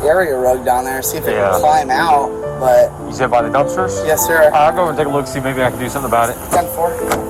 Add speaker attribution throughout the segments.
Speaker 1: area rug down there, see if it can climb out. But
Speaker 2: You said by the dumpsters?
Speaker 1: yes, sir.
Speaker 2: I'll go and take a look, see maybe I can do something about it.
Speaker 1: 10-4.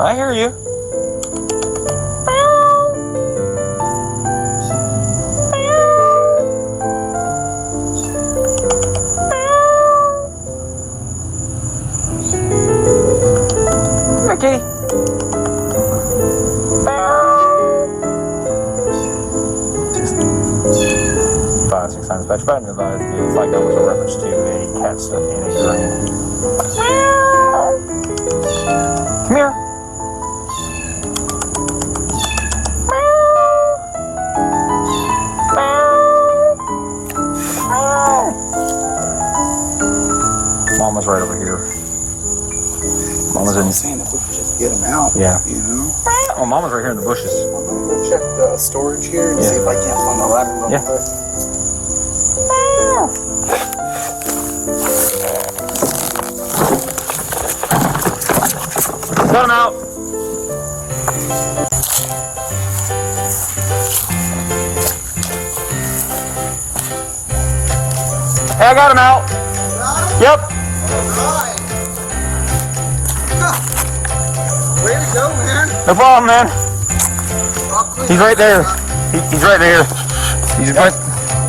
Speaker 2: I hear you. Come here, kitty. 5, 6 times dispatch button advised the flight gun was a reference to a cat stuck in a drain. Come here. Mama's right over here. Mama's in.
Speaker 1: Saying if we could just get them out.
Speaker 2: Yeah.
Speaker 1: You know.
Speaker 2: Oh, Mama's right here in the bushes.
Speaker 1: I'm gonna go check the storage here and see if I can't find the ladder real quick.
Speaker 2: Cut him out. Hey, I got him out. Yep.
Speaker 1: Alright. Way to go, man.
Speaker 2: No problem, man. He's right there. He's right there. He's right.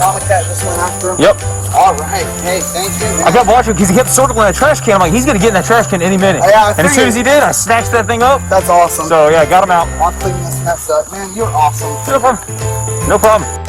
Speaker 1: Mama cat just went after him?
Speaker 2: Yep.
Speaker 1: Alright. Hey, thank you, man.
Speaker 2: I kept watching because he kept circling that trash can. I'm like, he's gonna get in that trash can any minute.
Speaker 1: Yeah,
Speaker 2: and as soon as he did, I snatched that thing up.
Speaker 1: That's awesome.
Speaker 2: So yeah, got him out.
Speaker 1: I'll clean this mess up. Man, you're awesome.
Speaker 2: No problem. No problem.